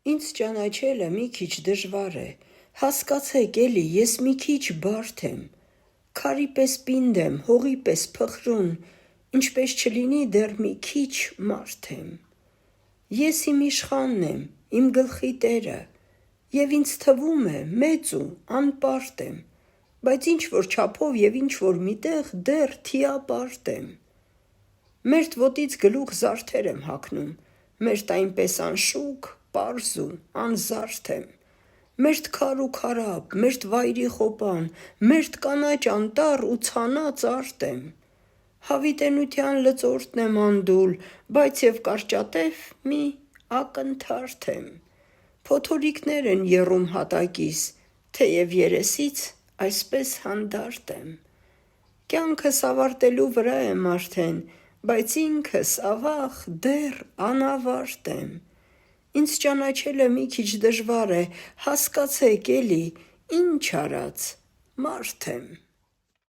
Ինձ ճանաչելը մի քիչ դժվար է, հասկացեք էլի, ես մի քիչ բարդ եմ, քարի պես պինդ եմ, հողի պես փխրուն, ինչպես չլինի դեռ մի քիչ մարդ եմ։ Ես իմ իշխանն եմ, իմ գլխի տերը, և ինձ թվում է մեծ ու անպարտ եմ, բայց ինչ-որ չափով և ինչ-որ միտեղ դեռ թիապարտ եմ։ Մերթ ոտից գլուխ զարդեր եմ հագնում, մերթ այնպես անշուք, պարզ ու անզարդ եմ, մերթ քար ու քարափ, մերթ վայրի խոպան, մերթ կանաչ անտառ ու ցանած արտ եմ, հավիտենության լծորդն եմ անդուլ, բայց և կարճատև մի ակնթարթ եմ, փոթորիկներ են եռում հատակիս, թեև երեսից այսպես հանդարտ եմ, կյանքս ավարտելու վրա եմ արդեն, բայց ինքս ավաղ դեռ անավարտ եմ, ինձ ճանաչելը մի քիչ դժվար է, հասկացեք էլի, ինչ արած, մարդ եմ։